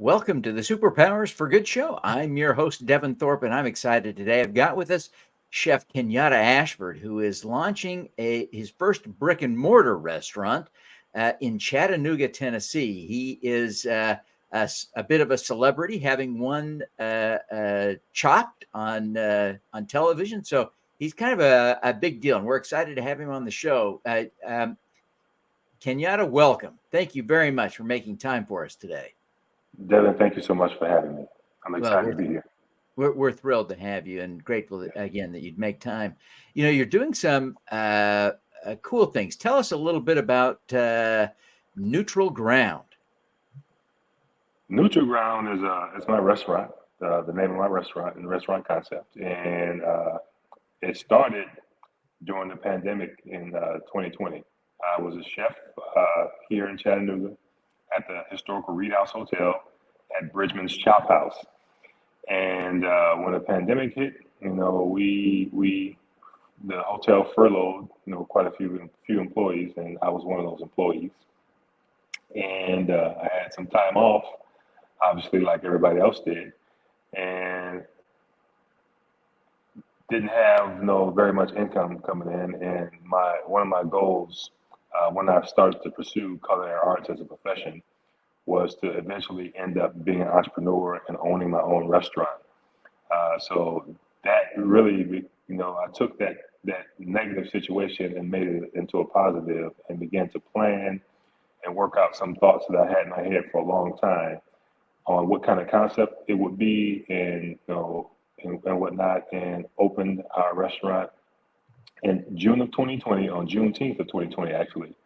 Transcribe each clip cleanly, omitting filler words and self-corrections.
Welcome to the Superpowers for Good show. I'm your host, Devin Thorpe, and I'm excited today. I've got with us Chef Kenyatta Ashford, who is launching his first brick-and-mortar restaurant in Chattanooga, Tennessee. He is a bit of a celebrity, having won Chopped on television. So he's kind of a big deal, and we're excited to have him on the show. Kenyatta, welcome. Thank you very much for making time for us today. Devin, thank you so much for having me. I'm Well, excited to be here. we're thrilled to have you and grateful that, again, that you'd make time. You know, you're doing some cool things. Tell us a little bit about Neutral Ground. Neutral Ground is my restaurant, the name of my restaurant and the restaurant concept, and it started during the pandemic in 2020. I was a chef here in Chattanooga at the historical Reed House Hotel at Bridgman's Chop House, and when the pandemic hit, we the hotel furloughed quite a few employees, and I was one of those employees. And I had some time off, obviously, like everybody else did, and didn't have no very much income coming in. And my one of my goals when I started to pursue culinary arts as a profession was to eventually end up being an entrepreneur and owning my own restaurant. So that really, I took that negative situation and made it into a positive and began to plan and work out some thoughts that I had in my head for a long time on what kind of concept it would be, and and whatnot, and opened our restaurant in June of 2020, on Juneteenth of 2020, actually,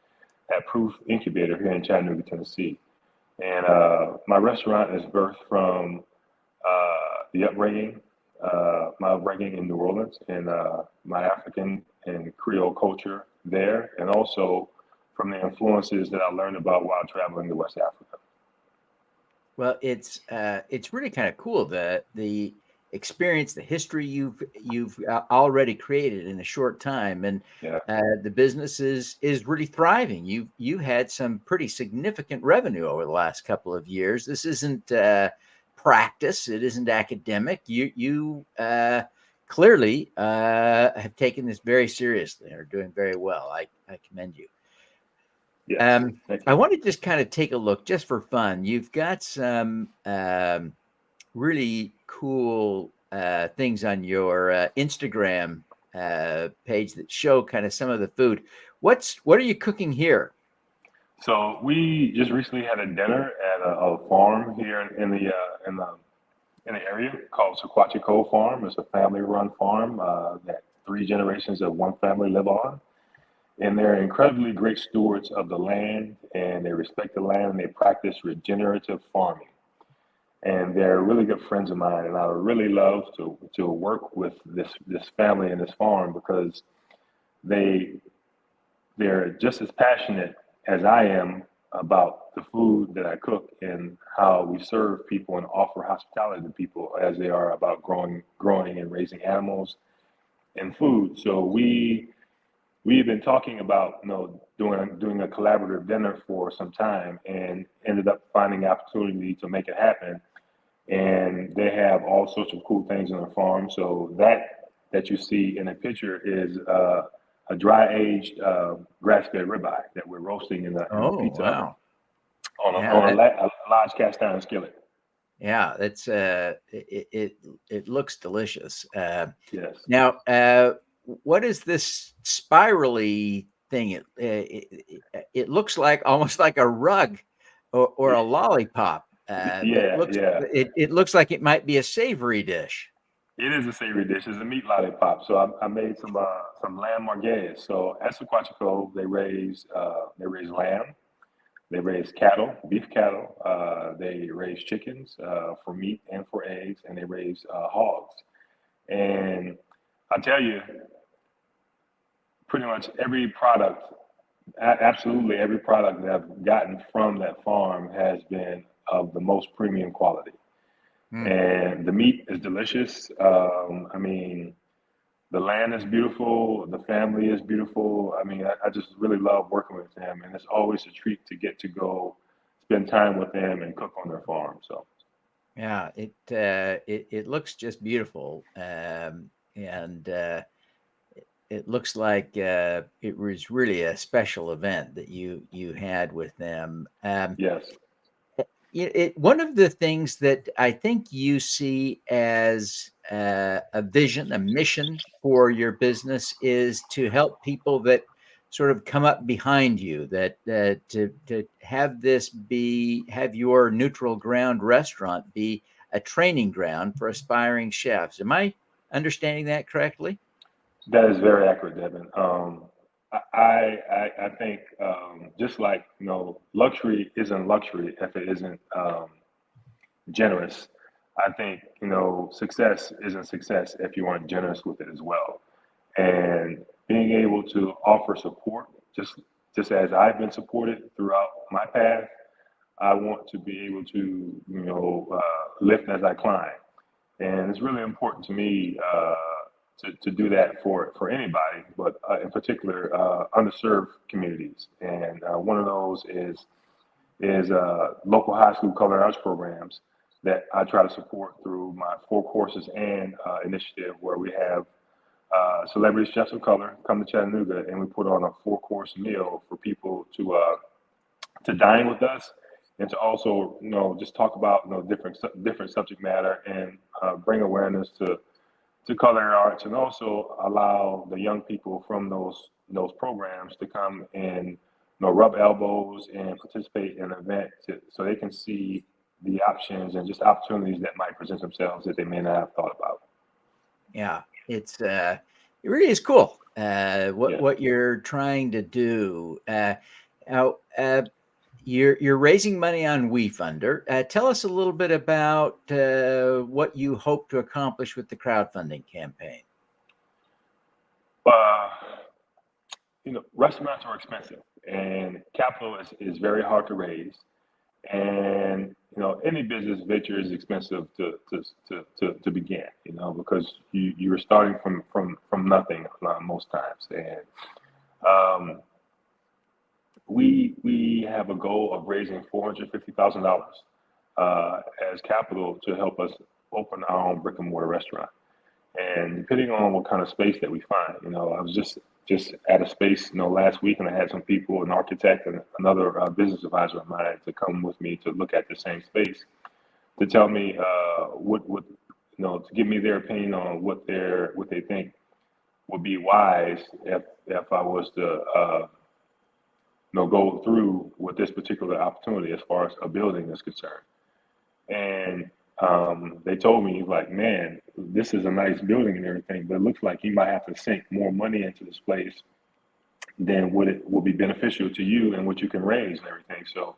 at Proof Incubator here in Chattanooga, Tennessee. And my restaurant is birthed from the upbringing, my upbringing in New Orleans, and my African and Creole culture there, and also from the influences that I learned about while traveling to West Africa. Well, it's really kind of cool, the experience, the history you've already created in a short time, and Yeah. the business is really thriving. You had some pretty significant revenue over the last couple of years. This isn't practice. It isn't academic. You clearly have taken this very seriously and are doing very well. I commend you. Yes. Thank I you. want to just kind of take a look just for fun. You've got some really cool things on your Instagram page that show kind of some of the food. What are you cooking here? So we just recently had a dinner at a farm here in the area called Sequatchie Cove Farm. It's a family-run farm that three generations of one family live on, and they're incredibly great stewards of the land, and they respect the land, and they practice regenerative farming. And they're really good friends of mine, and I would really love to work with this family and this farm because they they're just as passionate as I am about the food that I cook and how we serve people and offer hospitality to people as they are about growing and raising animals and food. So we've been talking about doing a collaborative dinner for some time, and ended up finding the opportunity to make it happen. And they have all sorts of cool things on their farm. So that you see in the picture is a dry aged grass-fed ribeye that we're roasting in the Oh, pizza oven wow. on Yeah, a large cast iron skillet. yeah, that's it looks delicious. Yes. Now, what is this spirally thing? It looks like almost like a rug or a lollipop. That Yeah, yeah. it looks like it might be a savory dish. It is a savory dish. It's a meat lollipop. So I made some lamb marguerite. So at Sequatchie Cove, they raise lamb, they raise cattle, beef cattle. They raise chickens for meat and for eggs, and they raise hogs. And I tell you, pretty much every product, absolutely every product that I've gotten from that farm has been of the most premium quality. Hmm. And the meat is delicious. I mean, the land is beautiful. The family is beautiful. I mean, I just really love working with them, and it's always a treat to get to go spend time with them and cook on their farm. So Yeah, it looks just beautiful, and it looks like it was really a special event that you had with them. yes, One of the things that I think you see as a vision, a mission for your business is to help people that sort of come up behind you, that to have your neutral ground restaurant be a training ground for aspiring chefs. Am I understanding that correctly? that is very accurate, Devin. I think just like luxury isn't luxury if it isn't generous. I think success isn't success if you aren't generous with it as well. And being able to offer support, just as I've been supported throughout my path, I want to be able to lift as I climb. And it's really important to me to do that for anybody, but in particular underserved communities. And one of those is local high school culinary arts programs that I try to support through my four courses and initiative, where we have celebrity chefs of color come to Chattanooga, and we put on a four-course meal for people to dine with us, and to also just talk about different subject matter, and bring awareness to culinary arts, and also allow the young people from those programs to come and rub elbows and participate in an event so they can see the options and just opportunities that might present themselves that they may not have thought about. Yeah, it really is cool. Yeah. What you're trying to do. Now, you're raising money on WeFunder. Tell us a little bit about what you hope to accomplish with the crowdfunding campaign. Uh, Restaurants are expensive, and capital is very hard to raise. And any business venture is expensive to begin. Because you're starting from nothing most times. And we have a goal of raising $450,000 as capital to help us open our own brick and mortar restaurant. And depending on what kind of space that we find, I was just at a space, last week, and I had some people, an architect and another business advisor of mine, to come with me to look at the same space, to tell me to give me their opinion on what they think would be wise if I was to go through with this particular opportunity as far as a building is concerned. And they told me, like, man, this is a nice building and everything, but it looks like you might have to sink more money into this place than what it will be beneficial to you and what you can raise and everything. So,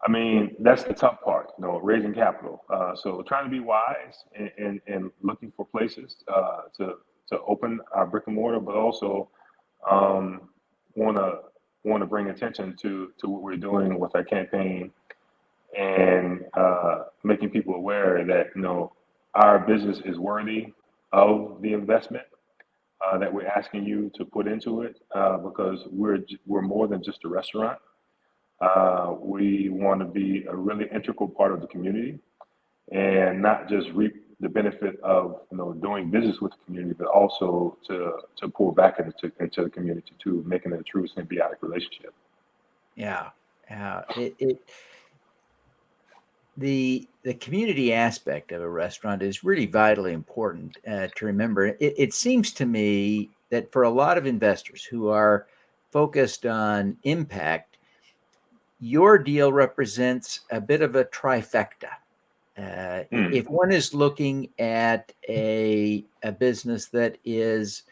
I mean, that's the tough part, raising capital. So trying to be wise and looking for places to open our brick and mortar, but also want to bring attention to what we're doing with our campaign, and making people aware that our business is worthy of the investment that we're asking you to put into it, because we're more than just a restaurant. We want to be a really integral part of the community, and not just reap the benefit of doing business with the community, but also to pour back into the community too, making it a true symbiotic relationship. Yeah, the community aspect of a restaurant is really vitally important to remember. It seems to me that for a lot of investors who are focused on impact, your deal represents a bit of a trifecta. If one is looking at a business that is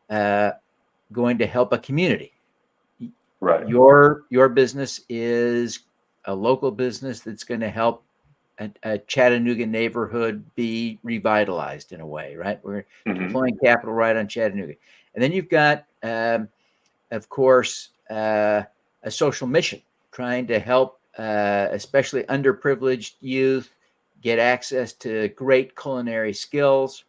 going to help a community, Right. your business is a local business that's going to help a Chattanooga neighborhood be revitalized in a way, right? We're Hmm. deploying capital right on Chattanooga. And then you've got, of course, a social mission, trying to help especially underprivileged youth get access to great culinary skills.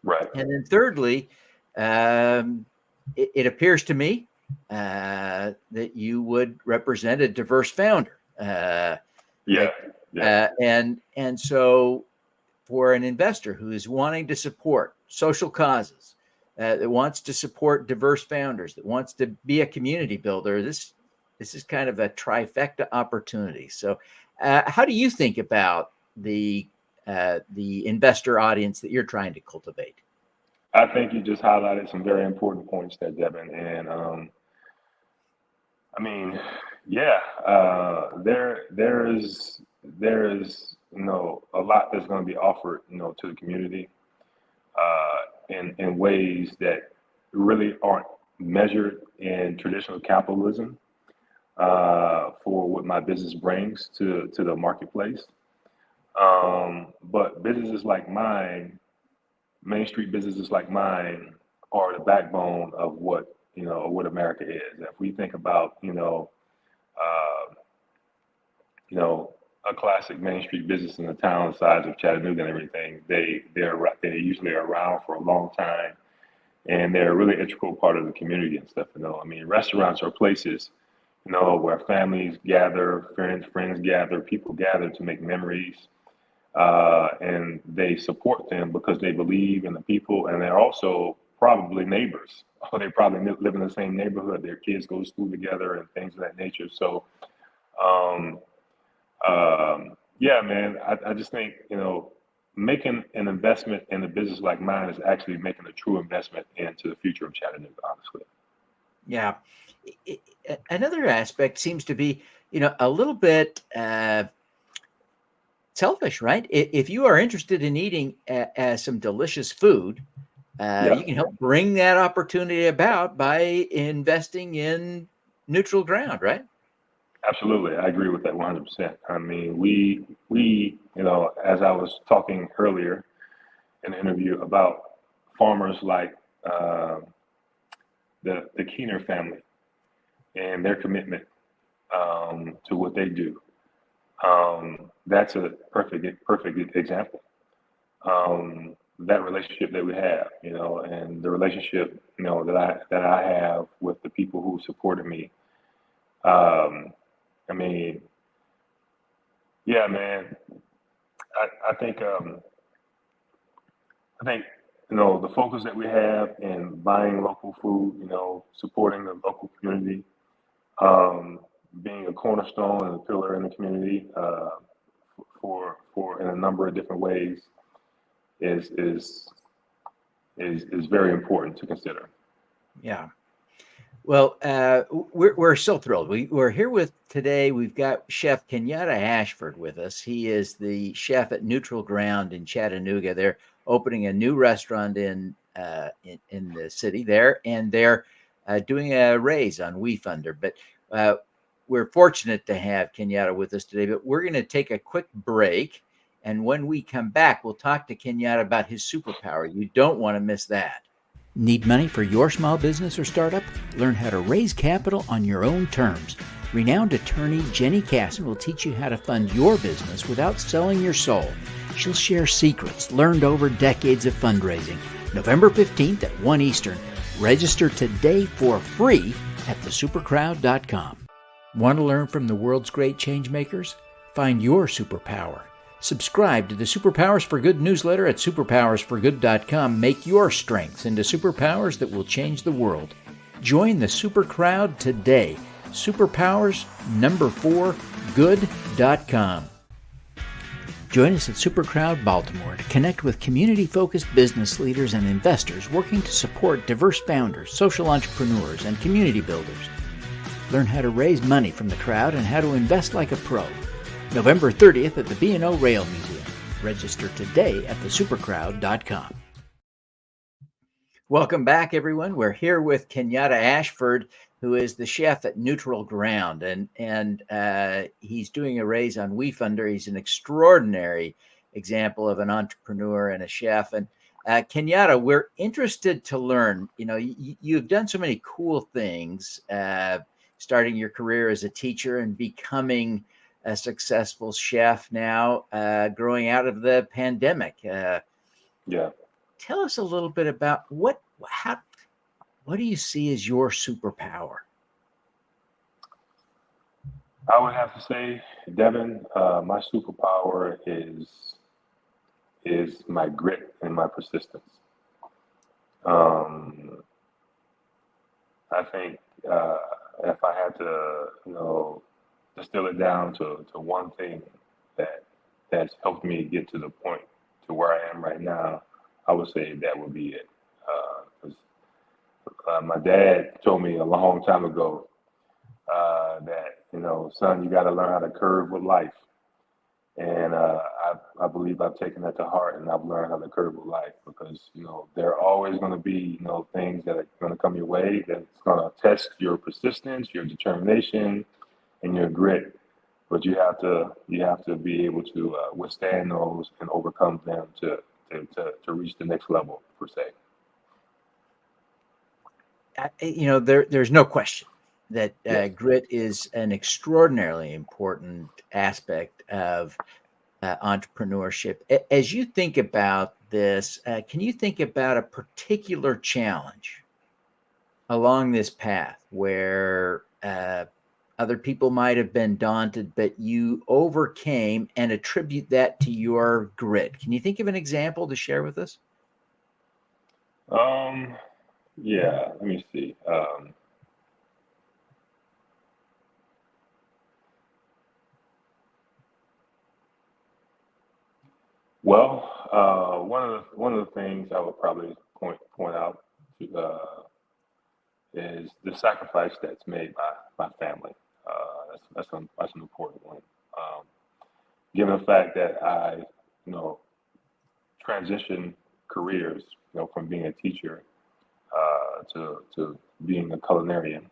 Right. And then thirdly, it appears to me that you would represent a diverse founder. Yeah, yeah, and so for an investor who is wanting to support social causes, that wants to support diverse founders, that wants to be a community builder, this is kind of a trifecta opportunity. So, how do you think about the investor audience that you're trying to cultivate? I think you just highlighted some very important points there, Devin. And I mean, yeah, there is a lot that's going to be offered to the community in ways that really aren't measured in traditional capitalism for what my business brings to the marketplace. But businesses like mine, Main Street businesses like mine, are the backbone of what America is. If we think about uh, a classic Main Street business in the town size of Chattanooga and everything, they usually are around for a long time, and they're a really integral part of the community and stuff. I mean, restaurants are places where families gather, friends gather, people gather to make memories, and they support them because they believe in the people, and they're also probably neighbors. Or they probably live in the same neighborhood. Their kids go to school together and things of that nature. So, um, yeah, man, I just think making an investment in a business like mine is actually making a true investment into the future of Chattanooga. Honestly, Yeah. Another aspect seems to be, a little bit selfish, right? If you are interested in eating some delicious food, yeah. you can help bring that opportunity about by investing in neutral ground, right? Absolutely, I agree with that 100%. I mean, as I was talking earlier in the interview about farmers like uh, the Keener family and their commitment to what they do. That's a perfect example. That relationship that we have, and the relationship, that I have with the people who supported me. Um, I mean, yeah, man. I think I think the focus that we have in buying local food, supporting the local community, um, being a cornerstone and a pillar in the community for in a number of different ways is is is very important to consider. Yeah. Well, we're so thrilled. We're here with today. We've got Chef Kenyatta Ashford with us. He is the chef at Neutral Ground in Chattanooga. They're opening a new restaurant in the city there, and they're doing a raise on WeFunder. But uh, we're fortunate to have Kenyatta with us today. But we're going to take a quick break, and when we come back, we'll talk to Kenyatta about his superpower. You don't want to miss that. Need money for your small business or startup? Learn how to raise capital on your own terms. Renowned attorney Jenny Casson will teach you how to fund your business without selling your soul. She'll share secrets learned over decades of fundraising. November 15th at 1 Eastern. Register today for free at thesupercrowd.com. Want to learn from the world's great changemakers? Find your superpower. Subscribe to the Superpowers for Good newsletter at superpowersforgood.com. Make your strengths into superpowers that will change the world. Join the super crowd today. Superpowers4good.com. Join us at Supercrowd Baltimore to connect with community-focused business leaders and investors working to support diverse founders, social entrepreneurs, and community builders. Learn how to raise money from the crowd and how to invest like a pro. November 30th at the B&O Rail Museum. Register today at thesupercrowd.com. Welcome back, everyone. We're here with Kenyatta Ashford, who is the chef at Neutral Ground, and he's doing a raise on WeFunder. He's an extraordinary example of an entrepreneur and a chef. And Kenyatta, we're interested to learn. You've done so many cool things, starting your career as a teacher and becoming a successful chef now, growing out of the pandemic. Yeah. Tell us a little bit about what do you see as your superpower? I would have to say, Devin, my superpower is my grit and my persistence. Um, I think if I had to, distill it down to one thing that that's helped me get to the point to where I am right now, I would say that would be it. 'Cause, my dad told me a long time ago that son, you got to learn how to curve with life. And I believe I've taken that to heart, and I've learned how to curve with life because there are always going to be things that are going to come your way that's going to test your persistence, your determination, and your grit. But you have to be able to withstand those and overcome them to reach the next level per se. There's no question that Yes. grit is an extraordinarily important aspect of entrepreneurship. As you think about this, can you think about a particular challenge along this path where other people might have been daunted, but you overcame and attribute that to your grit? Can you think of an example to share with us? Um. Yeah. Let me see. Well, one of the things I would probably point out to, is the sacrifice that's made by family. That's an important one. Um, Given the fact that I, you know, transitioned careers, from being a teacher to being a culinarian,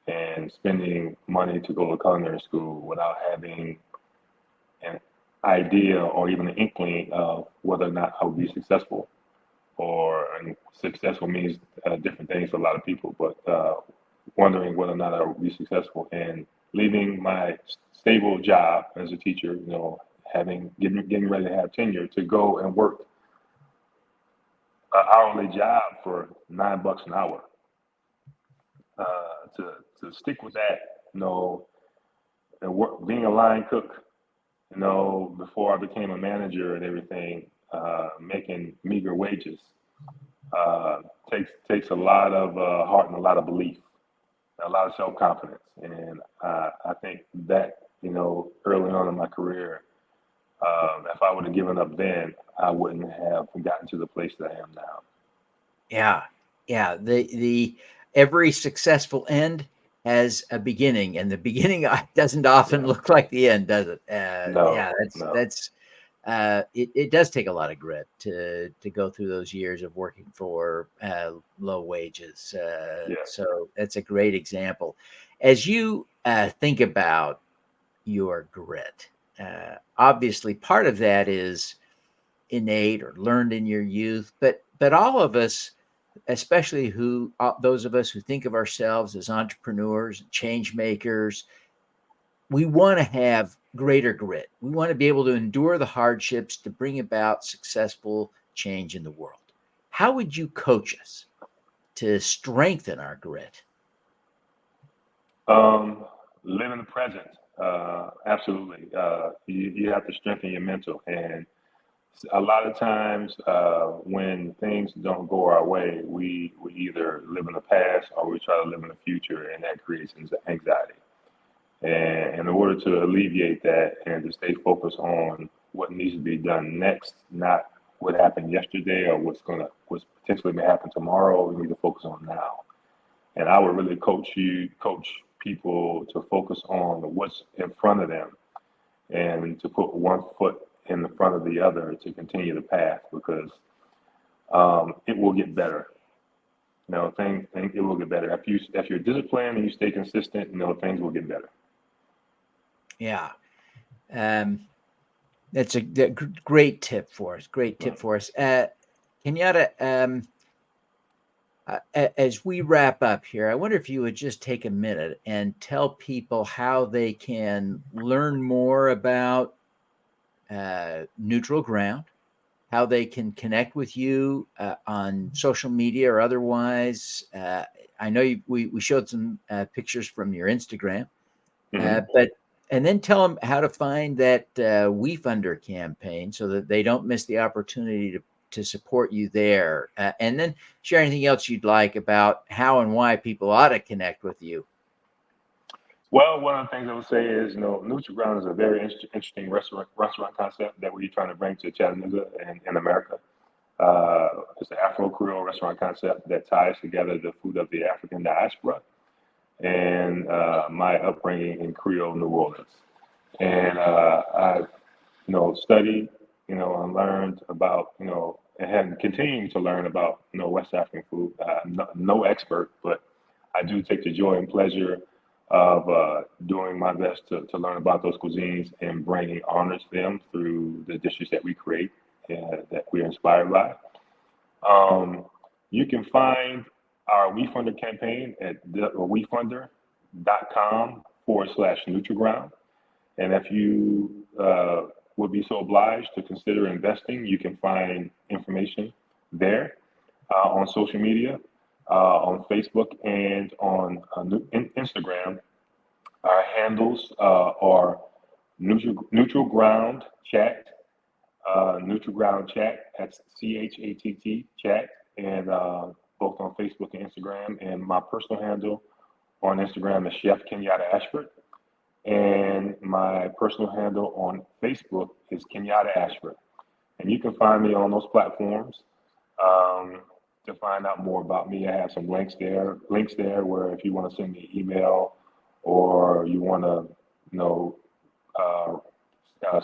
and spending money to go to culinary school without having an idea or even an inkling of whether or not I would be successful. And successful means different things for a lot of people, but wondering whether or not I would be successful and leaving my stable job as a teacher, having getting ready to have tenure to go and work an hourly job for $9 an hour. To stick with that, and work, being a line cook, before I became a manager and everything, making meager wages, uh, takes a lot of heart and a lot of belief, a lot of self confidence, and I think that early on in my career, if I would have given up then, I wouldn't have gotten to the place that I am now. Yeah, yeah. The every successful end has a beginning, and the beginning doesn't often Yeah. look like the end, does it? No. Yeah, No. that's it does take a lot of grit to go through those years of working for low wages. Yes. So that's a great example. As you think about your grit, obviously part of that is innate or learned in your youth, but all of us, especially those of us who think of ourselves as entrepreneurs and change makers, we want to have greater grit. We want to be able to endure the hardships to bring about successful change in the world. How would you coach us to strengthen our grit? Um, Live in the present. Absolutely. You have to strengthen your mental. And a lot of times, when things don't go our way, we either live in the past or we try to live in the future, and that creates anxiety. And in order to alleviate that and to stay focused on what needs to be done next, not what happened yesterday or what's potentially may happen tomorrow, we need to focus on now. And I would really coach people to focus on what's in front of them and to put one foot in the front of the other to continue the path because it will get better. It will get better if you're disciplined and you stay consistent. Things will get better. Yeah. Um, that's a great tip for us. Great tip Right. for us. Kenyatta, as we wrap up here, I wonder if you would just take a minute and tell people how they can learn more about neutral ground, how they can connect with you on social media or otherwise. I know we showed some pictures from your Instagram. But and then tell them how to find that We Funder campaign so that they don't miss the opportunity to support you there. And then share anything else you'd like about how and why people ought to connect with you. Well, one of the things I would say is, NutriGround is a very interesting restaurant concept that we're trying to bring to Chattanooga and in America. It's an Afro-Creole restaurant concept that ties together the food of the African diaspora and my upbringing in Creole New Orleans. And I, studied, and learned about, and have continuing to learn about, West African food. I'm no expert, but I do take the joy and pleasure of doing my best to learn about those cuisines and bringing honor to them through the dishes that we create and that we're inspired by. Um, you can find our WeFunder campaign at wefunder.com/NutriGround. And if you would be so obliged to consider investing, you can find information there on social media, on Facebook, and on Instagram. Our handles are Neutral Ground Chat, Neutral Ground Chat, that's CHATT Chat, and both on Facebook and Instagram. And my personal handle on Instagram is Chef Kenyatta Ashford. And my personal handle on Facebook is Kenyatta Ashford. And you can find me on those platforms to find out more about me. I have some links there where if you want to send me an email or you want to, uh,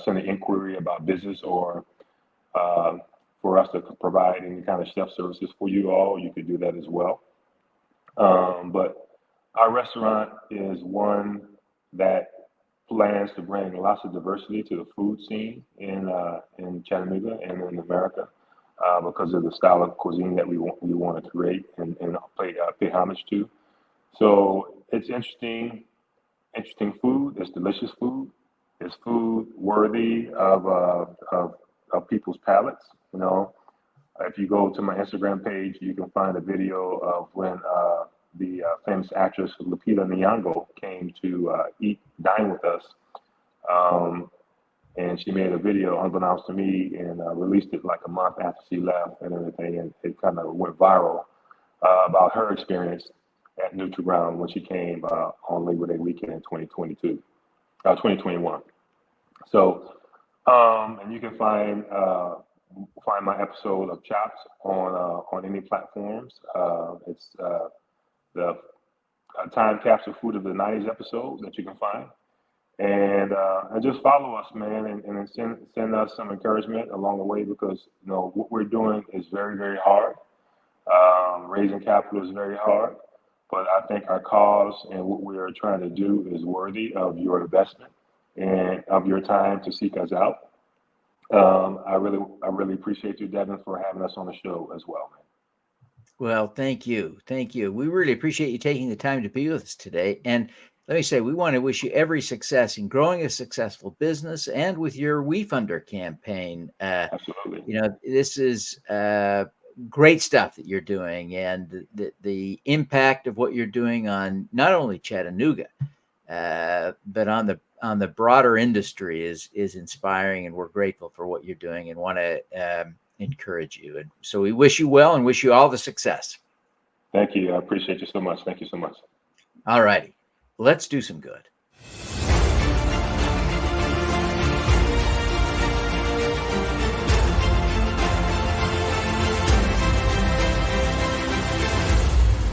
send an inquiry about business or for us to provide any kind of chef services for you all, you could do that as well. But our restaurant is one that plans to bring lots of diversity to the food scene in Chattanooga and in America because of the style of cuisine that we want to create and pay homage to. So it's interesting food. It's delicious food. It's food worthy of people's palates. If you go to my Instagram page, you can find a video of when the famous actress Lupita Nyong'o came to dine with us, and she made a video unbeknownst to me and released it like a month after she left and everything, and it kind of went viral about her experience at NutriGround when she came on Labor Day weekend in 2021. So, and you can find my episode of Chops on any platforms. It's the time capsule food of the '90s episode that you can find, and just follow us, man, and send us some encouragement along the way because what we're doing is very, very hard. Raising capital is very hard, but I think our cause and what we are trying to do is worthy of your investment and of your time to seek us out. I really appreciate you, Devin, for having us on the show as well, man. Well, thank you. Thank you. We really appreciate you taking the time to be with us today. And let me say, we want to wish you every success in growing a successful business and with your WeFunder campaign. Absolutely. This is great stuff that you're doing, and the impact of what you're doing on not only Chattanooga, but on the broader industry is inspiring, and we're grateful for what you're doing and want to encourage you. And so we wish you well and wish you all the success. Thank you. I appreciate you so much. Thank you so much. All righty. Let's do some good.